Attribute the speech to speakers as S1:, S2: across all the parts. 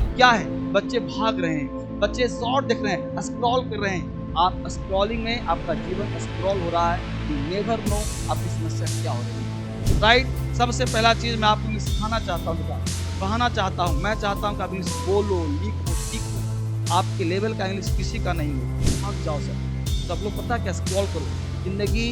S1: अब क्या है, बच्चे भाग रहे हैं, बच्चे शॉर्ट देख रहे हैं, स्क्रॉल कर रहे हैं। आप स्क्रॉलिंग में आपका जीवन स्क्रॉल हो रहा है, यू नेवर नो आपकी समस्या क्या हो रही है, राइट। सबसे पहला चीज मैं आपको सिखाना चाहता हूँ, कहना चाहता हूँ, मैं चाहता हूँ कि आप इंग्लिश बोलो, लिखो, सीखो। आपके लेवल का इंग्लिश किसी का नहीं हो, भाग जाओ सब लोग पता क्या, स्क्रॉल करो। जिंदगी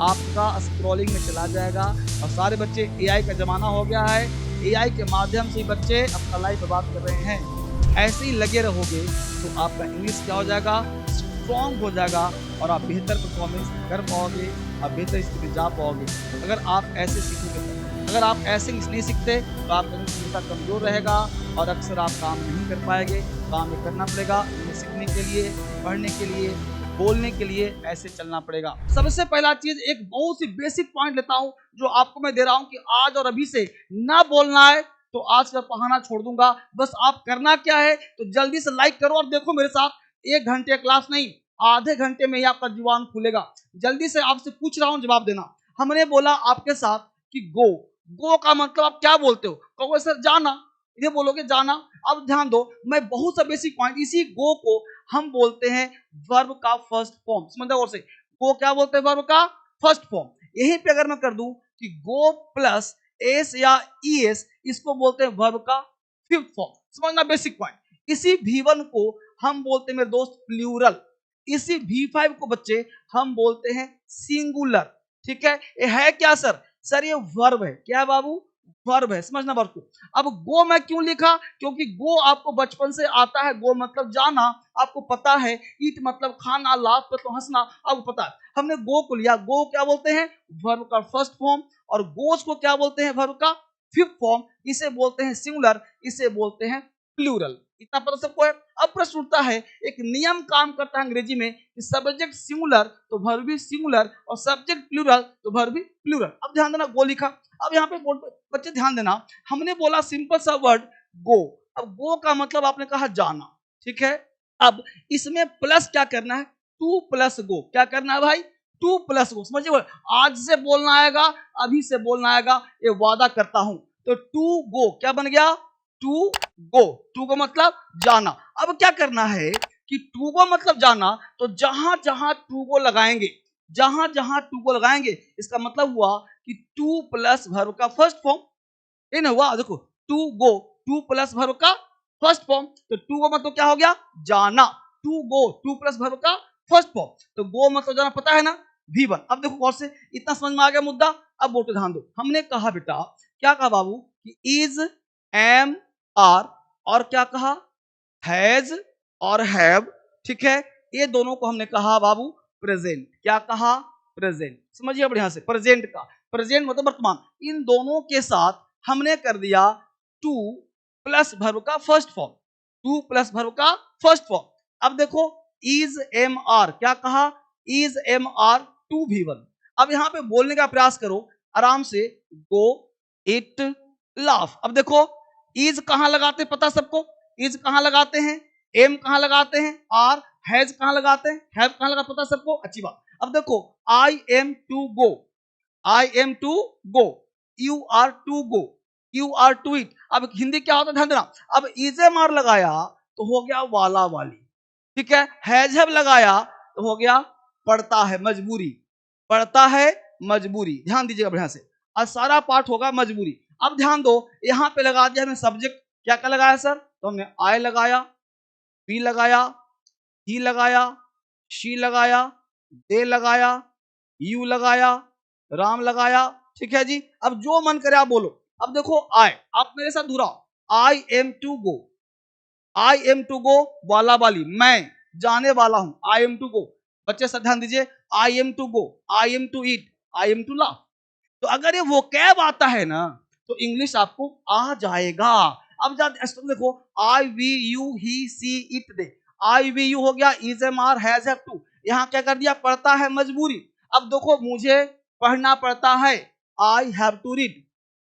S1: आपका स्क्रॉलिंग में चला जाएगा। और सारे बच्चे एआई का जमाना हो गया है, एआई के माध्यम से बच्चे अपना लाइफ बर्बाद कर रहे हैं। ऐसे ही लगे रहोगे तो आपका इंग्लिश क्या हो जाएगा, स्ट्रॉन्ग हो जाएगा और आप बेहतर परफॉर्मेंस कर पाओगे, आप बेहतर स्थिति में जा पाओगे। अगर आप ऐसे सीखोगे, अगर आप ऐसे नहीं सीखते तो आपका इंग्लिश हमेशा कमजोर रहेगा और अक्सर आप काम नहीं कर पाएंगे। काम ये करना पड़ेगा, इंग्लिश सीखने के लिए, पढ़ने के लिए, बोलने के लिए ऐसे चलना पड़ेगा। सबसे पहला चीज, एक बहुत सी बेसिक पॉइंट लेता हूं जो आपको मैं दे रहा हूं कि आज और अभी से ना बोलना है तो आज का पढ़ाना छोड़ दूंगा। बस आप करना क्या है, तो जल्दी से लाइक करो और देखो मेरे साथ। 1 घंटे क्लास नहीं, आधे घंटे में ही आपका जुबान खुलेगा। जल्दी से आपसे पूछ रहा हूं, जवाब देना। हमने बोला आपके साथ कि गो, गो का मतलब आप क्या बोलते हो, कहोगे सर जाना, ये बोलोगे जाना। अब ध्यान दो, मैं बहुत सा बेसिक पॉइंट, इसी गो को हम बोलते हैं वर्ब का फर्स्ट फॉर्म। समझो और से, गो क्या बोलते हैं, वर्ब का फर्स्ट फॉर्म। यहीं पे अगर मैं कर दूं कि गो प्लस एस या ईएस, इसको बोलते हैं वर्ब का फिफ्थ फॉर्म। समझना बेसिक पॉइंट। इसी V1 को हम बोलते हैं मेरे दोस्त प्लूरल, इसी V5 को बच्चे हम बोलते हैं सिंगुलर। ठीक है, ये है क्या सर, सर ये वर्ब है। क्या है बाबू, वर्ब है। समझना वर्ब को। अब गो मैं क्यों लिखा, क्योंकि गो आपको बचपन से आता है, गो मतलब जाना, आपको पता है। ईट मतलब खाना, लाफ मतलब हंसना, आपको पता है। हमने गो को लिया, गो क्या बोलते हैं, वर्ब का फर्स्ट फॉर्म, और गोस को क्या बोलते हैं, वर्ब का फिफ्थ फॉर्म। इसे बोलते हैं सिंगुलर, इसे बोलते हैं प्लूरल। इतना पता सबको है। अब प्रश्न उठता है, एक नियम काम करता है अंग्रेजी में कि सब्जेक्ट सिंगुलर तो वर्ब भी सिंगुलर, और सब्जेक्ट प्लूरल तो वर्ब भी प्लूरल। अब ध्यान देना, गो लिखा। अब यहाँ पे बच्चे ध्यान देना, हमने बोला सिंपल सा वर्ड गो। अब गो का मतलब आपने कहा जाना, ठीक है। अब इसमें प्लस क्या करना है, टू प्लस गो। क्या करना है भाई, टू प्लस गो। समझिए, आज से बोलना आएगा, अभी से बोलना आएगा, ये वादा करता हूं। तो टू गो क्या बन गया, टू गो। टू गो मतलब जाना। अब क्या करना है कि टू गो मतलब जाना, तो जहां जहां टू गो लगाएंगे, जहां जहां टू गो लगाएंगे, इसका मतलब हुआ कि टू प्लस वर्ब का फर्स्ट फॉर्म। ये ना हुआ, देखो to go, to plus verb का फर्स्ट फॉर्म। तो टू गो मतलब क्या हो गया, जाना। To go, to plus verb का फर्स्ट फॉर्म। तो गो मतलब जाना, पता है ना, V1। अब देखो गौर से, इतना समझ में आ गया मुद्दा। अब बोलते ध्यान दो, हमने कहा बेटा, क्या कहा बाबू, कि इज, एम, आर, और क्या कहा, हैज और हैव। ठीक है, ये दोनों को हमने कहा बाबू प्रेजेंट। क्या कहा, प्रेजेंट। समझिए बढ़िया से, प्रेजेंट का, प्रेजेंट मतलब वर्तमान। इन दोनों के साथ हमने कर दिया टू प्लस वर्ब का first form, to plus verb का फर्स्ट फॉर्म। अब देखो, इज एम आर, क्या कहा, is am are to V1। अब यहां पे बोलने का प्रयास करो आराम से, गो, इट, लाफ। अब देखो, इज कहां लगाते पता सबको, इज कहां लगाते हैं, एम कहां लगाते हैं, आर, हैज कहां लगाते हैं, हैव कहां लगाते पता सबको, अच्छी बात। अब देखो, I am to go, I am to go, you are to go, you are to it. अब हिंदी क्या होता है, ध्यान देना। अब इज एम आर लगाया तो हो गया वाला वाली, ठीक है। हैज हैव लगाया तो हो गया पढ़ता है, मजबूरी, पढ़ता है मजबूरी। ध्यान दीजिएगा बढ़िया से, और सारा पार्ट होगा मजबूरी। अब ध्यान दो, यहां पे लगा दिया हमने सब्जेक्ट। क्या क्या लगाया सर, तो हमने आई लगाया, बी लगाया, ही लगाया, शी लगाया, दे लगाया, यू लगाया, राम लगाया। ठीक है जी। अब जो मन करे आप बोलो। अब देखो, आई, आप मेरे साथ दोहराओ, I am to go, I am to go वाला वाली, मैं जाने वाला हूं, आई एम टू गो। बच्चे सब ध्यान दीजिए, I am to go, I am to eat, I am to laugh. तो अगर ये वो कैब आता है ना, तो इंग्लिश आपको आ जाएगा। अब देखो, I we you he she it they, I we you हो गया is am are has have too. यहां क्या कर दिया, पढ़ता है मजबूरी। अब देखो, मुझे पढ़ना पड़ता है, आई हैव टू रीड।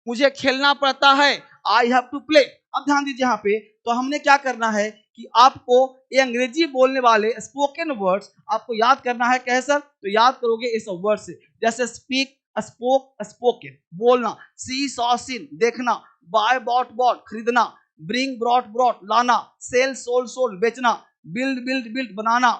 S1: मुझे खेलना पड़ता है, आई हैव टू प्ले। अब ध्यान दीजिए यहाँ पे, तो हमने क्या करना है कि आपको ये अंग्रेजी बोलने वाले स्पोकन वर्ड्स आपको याद करना है। कैसे सर, तो याद करोगे इस वर्ड से, जैसे स्पीक, स्पोक, स्पोकन बोलना, सी सॉ सीन देखना, बाय बॉट बॉट खरीदना, ब्रिंग ब्रॉट ब्रॉट लाना, सेल सोल सोल बेचना, बिल्ड बिल्ड बिल्ड बनाना,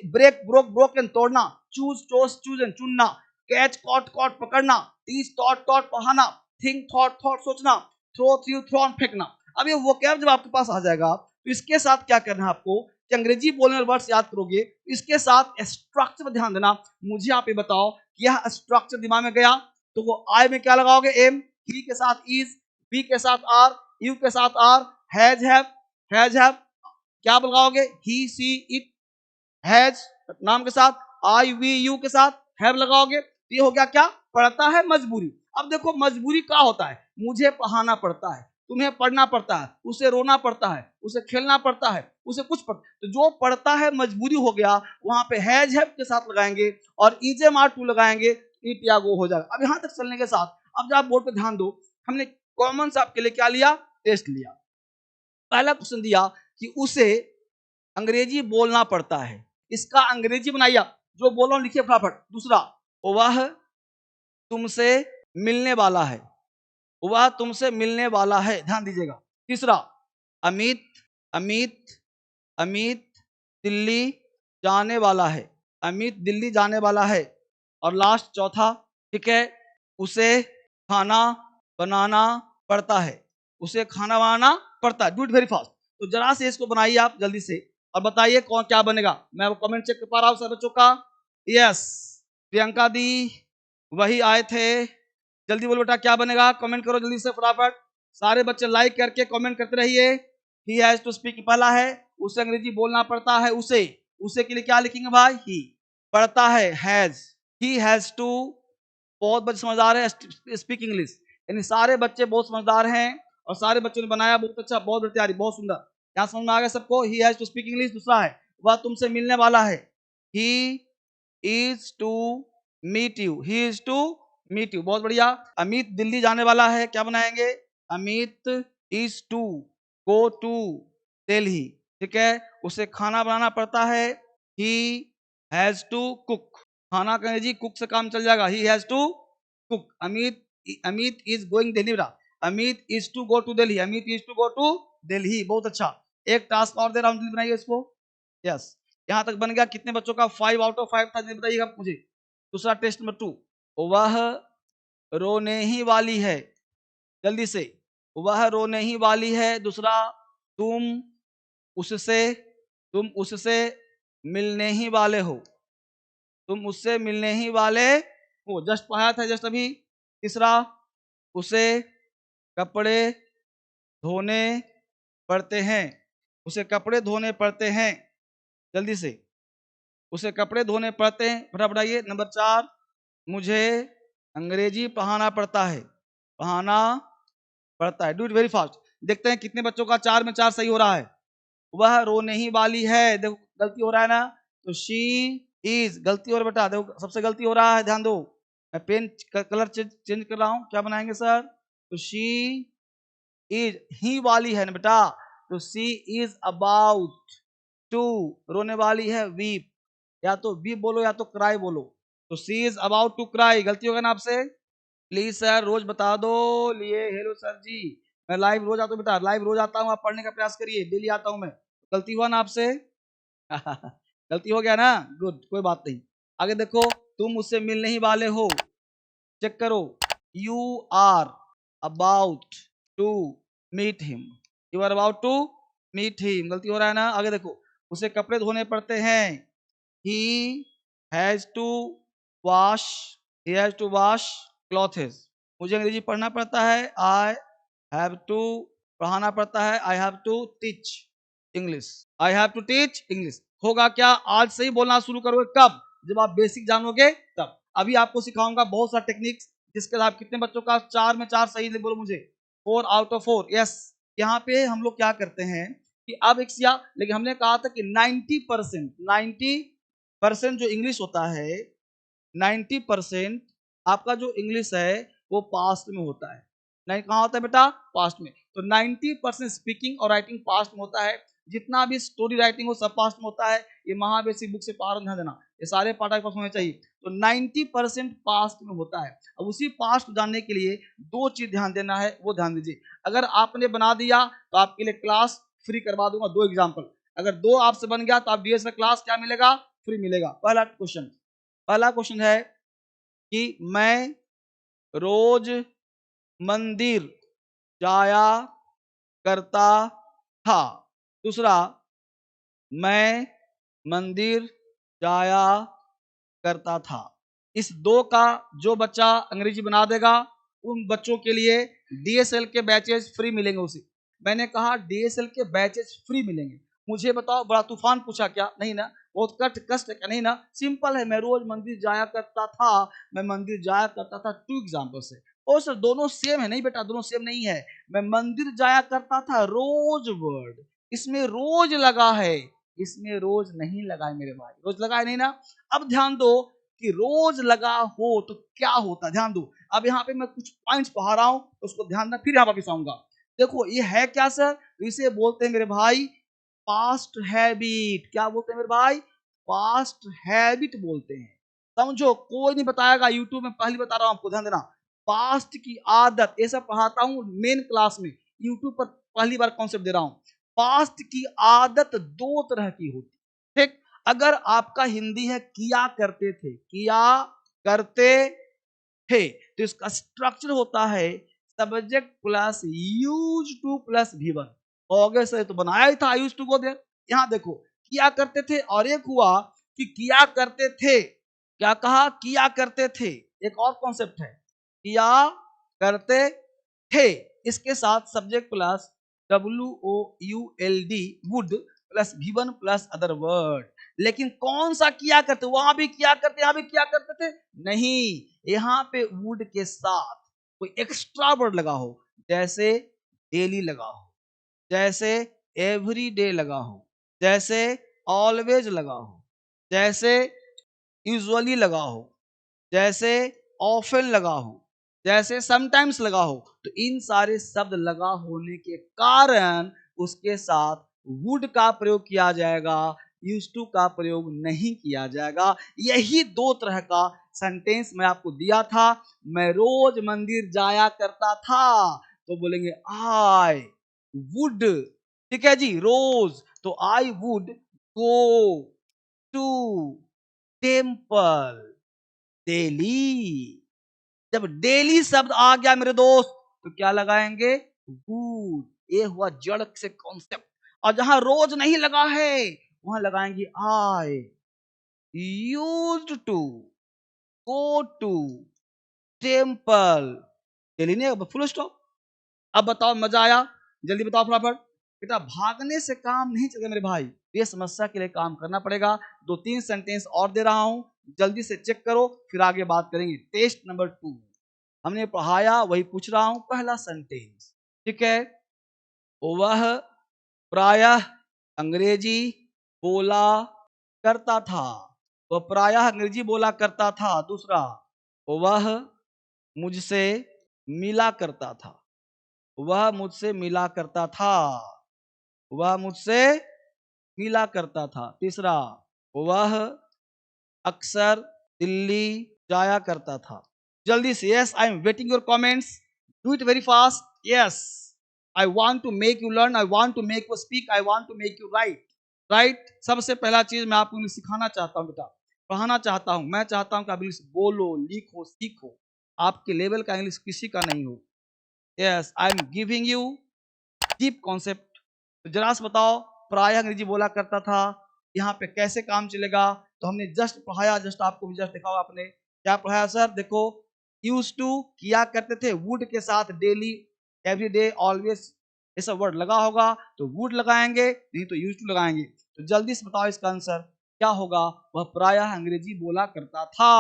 S1: ब्रेक ब्रोक ब्रोकन तोड़ना, चूज टोस चूजन चुनना, कैच कॉट कॉट पकड़ना, टीच टॉट टॉट पढ़ाना, थिंक थॉट थॉट सोचना, थ्रो थ्रू थ्रॉन फेंकना। अब ये वोकैब जब आपके पास आ जाएगा तो इसके साथ क्या करना है आपको कि अंग्रेजी बोलने वाले वर्ड्स याद करोगे, इसके साथ स्ट्रक्चर पर ध्यान देना। मुझे आप ये बताओ कि यह स्ट्रक्चर दिमाग में गया तो वो आई में क्या लगाओगे? एम, ही के साथ इज, बी के साथ आर, यू के साथ आर, हैज हैव क्या लगाओगे? ही सी इट, हैज नाम के साथ, आई वी यू के साथ हैव लगाओगे। तो ये हो गया क्या? पढ़ता है मजबूरी। अब देखो मजबूरी क्या होता है? मुझे पढ़ाना पड़ता है, तुम्हें पढ़ना पड़ता है, उसे रोना पड़ता है, उसे खेलना पड़ता है, उसे कुछ पड़ता है। तो जो पढ़ता है मजबूरी हो गया, वहां पे हैज हैव के साथ लगाएंगे और इजे मार टू लगाएंगे, इट या गो हो जाएगा। अब यहां तक चलने के साथ अब जब आप बोर्ड पे ध्यान दो, हमने कॉमन सा आपके लिए क्या लिया? टेस्ट लिया। पहला क्वेश्चन दिया कि उसे अंग्रेजी बोलना पड़ता है, इसका अंग्रेजी बनाइए, जो बोल रहा हूं लिखिए फटाफट। दूसरा, वह तुमसे मिलने वाला है, वह तुमसे मिलने वाला है, ध्यान दीजिएगा। तीसरा, अमित अमित अमित दिल्ली जाने वाला है, अमित दिल्ली जाने वाला है। और लास्ट चौथा, ठीक है, उसे खाना बनाना पड़ता है, उसे खाना बनाना पड़ता है। Do it very fast. तो जरा से इसको बनाइए आप जल्दी से और बताइए कौन क्या बनेगा। मैं वो कमेंट चेक कर पा रहा हूं सब बच्चों का। यस, प्रियंका दी वही आए थे। जल्दी बोलो बेटा क्या बनेगा, कमेंट करो जल्दी से फटाफट। सारे बच्चे लाइक करके कमेंट करते रहिए। ही हैज टू स्पीक पहला है, उसे अंग्रेजी बोलना पड़ता है, उसे के लिए क्या लिखेंगे भाई? ही। पढ़ता है हैज, ही हैज टू। बहुत बच्चे समझदार है, स्पीक इंग्लिश। यानी सारे बच्चे बहुत समझदार हैं और सारे बच्चों ने बनाया बहुत अच्छा, बहुत तैयारी, बहुत सुंदर। यहाँ समझ में आ गया सबको? He has to speak English. दूसरा है, वह तुमसे मिलने वाला है, he is to meet you, he is to meet you. बहुत बढ़िया। अमित दिल्ली जाने वाला है, क्या बनाएंगे? Amit is to go to Delhi, ठीक है। उसे खाना बनाना पड़ता है, ही हैज टू कुक। खाना कहें जी, कुक से काम चल जाएगा, he has to cook. Amit is going Delhi, Amit is to go to Delhi, Amit is to go to Delhi. बहुत अच्छा। एक टास्क और दे रहा हूं, बनाइए इसको। यस, यहां तक बन गया। कितने बच्चों का 5 आउट ऑफ 5 था, बताइएगा मुझे। दूसरा टेस्ट नंबर 2, वह रोने ही वाली है, जल्दी से, वह रोने ही वाली है। दूसरा, तुम उससे मिलने ही वाले हो, तुम उससे मिलने ही वाले हो, जस्ट पढ़ाया था जस्ट अभी। तीसरा, उसे कपड़े धोने पड़ते हैं, उसे कपड़े धोने पड़ते हैं, जल्दी से, उसे कपड़े धोने पड़ते हैं, फटाफट बताइए। नंबर 4, मुझे अंग्रेजी पढ़ाना पड़ता है, पढ़ाना पड़ता है। Do it very fast. देखते हैं कितने बच्चों का 4 में 4 सही हो रहा है। वह रोने ही वाली है, देखो गलती हो रहा है ना, तो शी इज, गलती हो रहा है बेटा, देखो सबसे गलती हो रहा है, ध्यान दो। मैं पेन कलर चेंज कर रहा हूं, क्या बनाएंगे सर? तो शी इज, ही वाली है ना बेटा, तो सी इज अबाउट टू, रोने वाली है, वीप। या तो वीप बोलो या तो क्राई बोलो, तो सी इज अबाउट टू क्राई। गलती होगा ना आपसे? प्लीज सर रोज बता दो लिए। हेलो सर जी, मैं लाइव रोज आता हूँ बेटा, लाइव रोज आता हूँ, आप पढ़ने का प्रयास करिए, डेली आता हूँ मैं। गलती हुआ ना आपसे? गलती हो गया ना, गुड, कोई बात नहीं। आगे देखो, तुम उससे मिलने ही वाले हो, चेक करो, you are about to meet him, you are about to meet him. गलती हो रहा है ना? आगे देखो, उसे कपड़े धोने पड़ते हैं, he has to wash, he has to wash clothes. मुझे अंग्रेजी पढ़ना पड़ता है, आई हैव टू, पढ़ाना पड़ता है, I have to teach English, I have to teach English. होगा क्या? आज से ही बोलना शुरू करोगे। कब? जब आप बेसिक जानोगे तब। अभी आपको सिखाऊंगा बहुत सारे टेक्निक्स, जिसके साथ कितने बच्चों का 4 में 4 सही, बोलो मुझे। 4 आउट ऑफ 4। यस, यहाँ पे हम लोग क्या करते हैं कि अब एक सिया, लेकिन हमने कहा था कि 90% जो इंग्लिश होता है, 90% आपका जो इंग्लिश है वो पास्ट में होता है। नहीं, कहाँ होता है बेटा? पास्ट में। तो 90% स्पीकिंग और राइटिंग पास्ट में होता है। जितना भी स्टोरी राइटिंग हो सब पास्ट में होता है। ये महाबेसिक बुक से पार ध्यान देना, ये सारे पार्ट आपके पास होने चाहिए। तो 90% पास्ट में होता है। अब उसी पास्ट को जानने के लिए दो चीज ध्यान देना है, वो ध्यान दीजिए। अगर आपने बना दिया तो आपके लिए क्लास फ्री करवा दूंगा। दो एग्जाम्पल, अगर दो आपसे बन गया तो आप डीएस का क्लास क्या मिलेगा, फ्री मिलेगा। पहला क्वेश्चन है कि मैं रोज मंदिर जाया करता था। दूसरा, मैं मंदिर जाया करता था। इस दो का जो बच्चा अंग्रेजी बना देगा उन बच्चों के लिए डीएसएल के बैचेस फ्री मिलेंगे। उसी मैंने कहा डीएसएल के बैचेस फ्री मिलेंगे। मुझे बताओ, बड़ा तूफान पूछा क्या? नहीं ना। बहुत कष्ट क्या? नहीं ना। सिंपल है, मैं रोज मंदिर जाया करता था, मैं मंदिर जाया करता था। टू एग्जाम्पल से। ओ सर दोनों सेम है? नहीं बेटा, दोनों सेम नहीं है। मैं मंदिर जाया करता था, रोज वर्ड, इसमें रोज लगा है, इसमें रोज नहीं लगा है मेरे भाई, रोज लगा है नहीं ना। अब ध्यान दो कि रोज लगा हो तो क्या होता, ध्यान दो। अब यहाँ पे मैं कुछ पॉइंट्स पढ़ा रहा हूं तो उसको ध्यान देना, फिर यहाँ वापिस आऊंगा। देखो ये है क्या सर? इसे बोलते हैं मेरे भाई पास्ट हैबिट। क्या बोलते हैं मेरे भाई? पास्ट हैबिट बोलते हैं। समझो, कोई नहीं बताएगा, यूट्यूब में पहली बता रहा हूं आपको, ध्यान देना। पास्ट की आदत, ये सब पढ़ाता हूं मेन क्लास में, यूट्यूब पर पहली बार कॉन्सेप्ट दे रहा हूं। पास्ट की आदत दो तरह की होती, ठीक। अगर आपका हिंदी है किया करते थे, किया करते थे, तो इसका स्ट्रक्चर होता है subject plus use two plus V1। Okay sir, तो बनाया ही था यूज टू को दे। यहां देखो किया करते थे, और एक हुआ कि किया करते थे। क्या कहा? किया करते थे। एक और कॉन्सेप्ट है किया करते थे, इसके साथ subject plus WOULD would plus V1 plus other word. लेकिन कौन सा किया करते? वहां भी किया करते, यहां भी किया करते थे? नहीं, यहां पे वुड के साथ कोई एक्स्ट्रा वर्ड लगा हो, जैसे डेली लगा हो, जैसे एवरी डे लगा हो, जैसे ऑलवेज लगा हो, जैसे यूजुअली लगा हो, जैसे ऑफन लगा हो, जैसे समटाइम्स लगा हो। तो इन सारे शब्द लगा होने के कारण उसके साथ वुड का प्रयोग किया जाएगा, यूज टू का प्रयोग नहीं किया जाएगा। यही दो तरह का सेंटेंस मैं आपको दिया था। मैं रोज मंदिर जाया करता था, तो बोलेंगे आई वुड, ठीक है जी, रोज। तो I would go to temple daily. जब डेली शब्द आ गया मेरे दोस्त, तो क्या लगाएंगे? वुड। ये हुआ जड़ से कॉन्सेप्ट। और जहां रोज नहीं लगा है वहां लगाएंगे I used to go to temple daily. नहीं, फुल स्टॉप। अब बताओ, मजा आया? जल्दी बताओ फटाफट। बेटा भागने से काम नहीं चलेगा मेरे भाई, ये समस्या के लिए काम करना पड़ेगा। 2-3 सेंटेंस और दे रहा हूं, जल्दी से चेक करो, फिर आगे बात करेंगे। टेस्ट नंबर 2 हमने पढ़ाया, वही पूछ रहा हूं। पहला सेंटेंस, ठीक है। वह प्रायः अंग्रेजी बोला करता था। वह प्रायः अंग्रेजी बोला करता था। दूसरा, वह मुझसे मिला करता था। वह मुझसे मिला करता था। वह मुझसे मिला करता था। तीसरा, वह अक्सर दिल्ली जाया करता था। जल्दी से, yes I am waiting your comments, do it very fast. Yes, I want to make you learn, I want to make you speak, I want to make you write. Right, सबसे पहला चीज मैं आपको इंग्लिश सिखाना चाहता हूँ बेटा, पढ़ाना चाहता हूँ। मैं चाहता हूँ कि आप इंग्लिश बोलो, लिखो, सीखो। आपके लेवल का इंग्लिश किसी का नहीं हो। Yes, I am giving you deep concept. तो जरा से बताओ, प्राय अंग्रेजी बोला करता था, यहाँ पे कैसे काम चलेगा? तो हमने जस्ट पढ़ाया, जस्ट आपको भी जस्ट दिखाओ आपने क्या पढ़ाया सर। देखो, यूज टू किया करते थे, वुड के साथ डेली, एवरी डे, ऑलवेज, ये सब वर्ड लगा होगा तो वुड लगाएंगे, नहीं तो यूज टू लगाएंगे। तो जल्दी से बताओ इसका आंसर क्या होगा? वह प्रायः अंग्रेजी बोला करता था।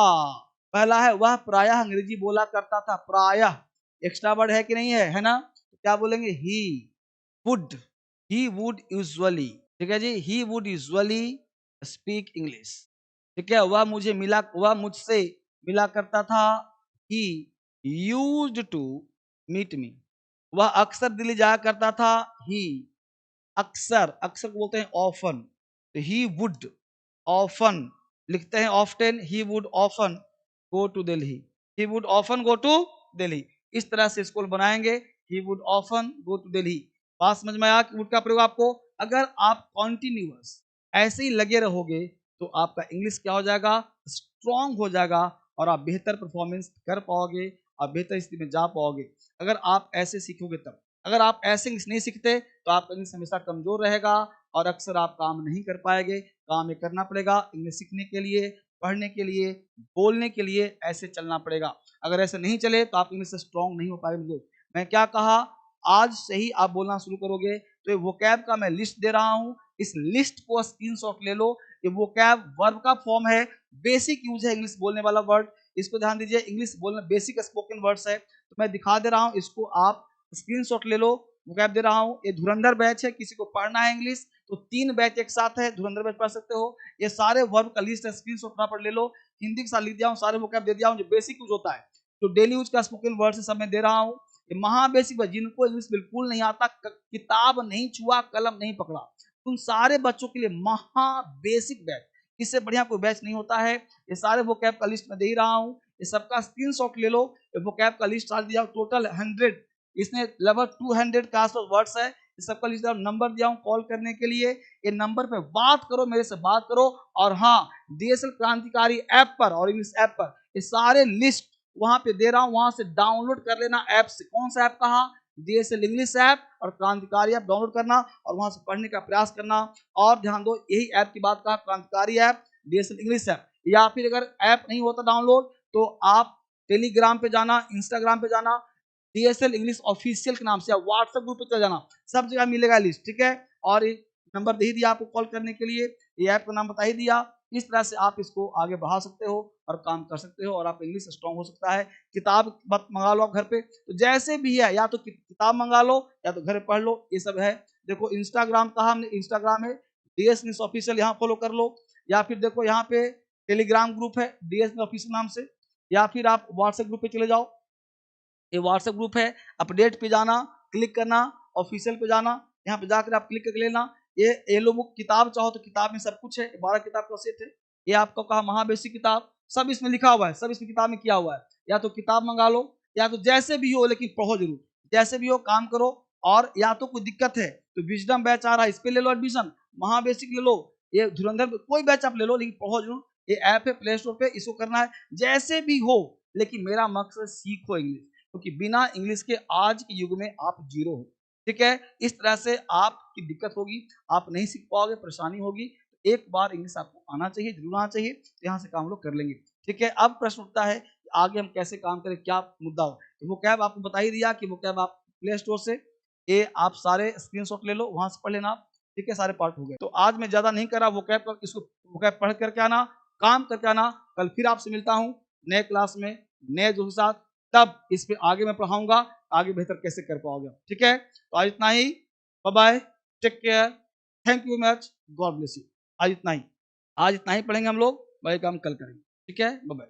S1: पहला है वह प्रायः अंग्रेजी बोला करता था। प्रायः एक्स्ट्रा वर्ड है कि नहीं है? है ना। तो क्या बोलेंगे? वुड ही वुड यूजुअली, ठीक है जी, he would usually speak English. ठीक है, वह मुझसे मिला करता था। He used to meet me. वह अक्सर दिल्ली जाया करता था। ही अक्सर, अक्सर को बोलते हैं ऑफन। तो ही वुड, ऑफन लिखते हैं often, he would often go to Delhi, he would often go to Delhi. इस तरह से स्कूल बनाएंगे, he would often go to Delhi. बात समझ में आया कि वुड का प्रयोग आपको, अगर आप कॉन्टिन्यूअस ऐसे ही लगे रहोगे तो आपका इंग्लिश क्या हो जाएगा, स्ट्रांग हो जाएगा और आप बेहतर परफॉर्मेंस कर पाओगे, आप बेहतर स्थिति में जा पाओगे अगर आप ऐसे सीखोगे तब। अगर आप ऐसे इंग्लिश नहीं सीखते तो आपका इंग्लिश हमेशा कमजोर रहेगा और अक्सर आप काम नहीं कर पाएंगे। काम ये करना पड़ेगा, इंग्लिश सीखने के लिए, पढ़ने के लिए, बोलने के लिए ऐसे चलना पड़ेगा। अगर ऐसे नहीं चले तो आप इंग्लिश से स्ट्रांग नहीं हो पाएंगे। मैं क्या कहा, आज से ही आप बोलना शुरू करोगे तो ये वोकैब का मैं लिस्ट दे रहा हूं, इस लिस्ट को स्क्रीनशॉट ले लो। ये वोकैब वर्ब का फॉर्म है, बेसिक यूज है इंग्लिश बोलने वाला वर्ड, इसको ध्यान दीजिए। इंग्लिश बोलना बेसिक स्पोकन वर्ड्स है, तो मैं दिखा दे रहा हूं, इसको आप स्क्रीनशॉट ले लो। वोकैब दे रहा हूं, ये धुरंधर बैच है, किसी को पढ़ना है इंग्लिश तो 3 बैच एक साथ है, धुरंधर बैच पढ़ सकते हो। ये सारे वर्ब का लिस्ट है, स्क्रीनशॉट फटाफट ले लो। हिंदी के साथ लिख दिया हूं, सारे वोकैब दे दिया हूं जो बेसिक यूज होता है, तो डेली यूज का स्पोकन वर्ड से सब मैं दे रहा हूं। ये महा बेसिक, जिनको इंग्लिश बिल्कुल नहीं आता, किताब नहीं छुआ, कलम नहीं पकड़ा, उन सारे बच्चों के लिए महा बेसिक बैच, इससे बढ़िया कोई बैच नहीं होता है। ये सारे वोकैब का लिस्ट मैं दे ही रहा हूं, ये सबका स्क्रीनशॉट ले लो। ये वोकैब का लिस्ट डाल दिया, टोटल 100, इसने लगभग 200 के आसपास वर्ड्स है। इस सबका लिस्ट नंबर दिया हूं कॉल करने के लिए, ये नंबर पे बात करो, मेरे से बात करो। और हाँ, डीएसएल क्रांतिकारी ऐप पर और इंग्लिश ऐप पर ये सारे लिस्ट वहां पे दे रहा हूं, वहां से डाउनलोड कर लेना ऐप से। कौन सा ऐप कहा, डीएसएल इंग्लिश ऐप और क्रांतिकारी ऐप डाउनलोड करना और वहां से पढ़ने का प्रयास करना। और ध्यान दो, यही ऐप की बात कहा, क्रांतिकारी ऐप, डीएसएल इंग्लिश ऐप। या फिर अगर ऐप नहीं होता डाउनलोड तो आप टेलीग्राम पे जाना, इंस्टाग्राम पे जाना, डीएसएल इंग्लिश ऑफिशियल के नाम से, या व्हाट्सएप ग्रुप पे चले जाना, सब जगह मिलेगा लिस्ट, ठीक है। और एक नंबर दे ही दिया आपको कॉल करने के लिए, ये ऐप का नाम बता ही दिया। इस तरह से आप इसको आगे बढ़ा सकते हो और काम कर सकते हो और आप इंग्लिश स्ट्रांग हो सकता है। किताब मत मंगा लो आप घर पे, तो जैसे भी है, या तो किताब मंगा लो या तो घर पे पढ़ लो, ये सब है। देखो इंस्टाग्राम कहा हमने, इंस्टाग्राम है डीएस इंग्लिश ऑफिशियल, यहाँ फॉलो कर लो। या फिर देखो यहाँ पे टेलीग्राम ग्रुप है डीएस ऑफिशियल नाम से, या फिर आप व्हाट्सएप ग्रुप पे चले जाओ, ये व्हाट्सएप ग्रुप है। अपडेट पे जाना, क्लिक करना, ऑफिशियल पे जाना, यहाँ पे जाकर आप क्लिक कर लेना। ये येलो बुक किताब चाहो तो किताब में सब कुछ है, 12 किताब का सेट है। ये आपको कहा महाबेसिक किताब, सब इसमें लिखा हुआ है, सब इसमें किताब में किया हुआ है। या तो किताब मंगा लो, या तो जैसे भी हो, लेकिन पढ़ो जरूर, जैसे भी हो काम करो। और या तो कोई दिक्कत है तो विजडम बैच आ रहा है, इस पे ले लो एडमिशन, महाबेसिक ले लो, ये धुरंधर कोई बैच आप ले लो, लेकिन पढ़ो जरूर। ये ऐप है प्ले स्टोर पे, इसको करना है जैसे भी हो, लेकिन मेरा मकसद सीखो इंग्लिश, क्योंकि बिना इंग्लिश के आज के युग में आप जीरो हो, ठीक है। इस तरह से आपकी दिक्कत होगी, आप नहीं सीख पाओगे, परेशानी होगी। तो एक बार इंग्लिश आपको आना चाहिए, जरूर आना चाहिए, तो यहाँ से काम लोग कर लेंगे, ठीक है। अब प्रश्न उठता है कि आगे हम कैसे काम करें, क्या मुद्दा हो। तो वो कैब आपको बता ही दिया कि वो कैब आप प्ले स्टोर से, ये आप सारे स्क्रीनशॉट ले लो, वहां से पढ़ लेना आप, ठीक है। सारे पार्ट हो गए, तो आज मैं ज्यादा नहीं कर रहा वो कैब, इसको वो कैब पढ़ करके आना, काम करके आना। कल फिर आपसे मिलता हूँ नए क्लास में, नए दोस्तों के साथ, तब इस पे आगे मैं पढ़ाऊंगा, आगे बेहतर कैसे कर पाओगे, ठीक है। तो आज इतना ही, bye bye, take care, thank you much, God bless you. आज इतना ही, आज इतना ही पढ़ेंगे हम लोग, बाकी काम कल करेंगे, ठीक है, बाय बाय।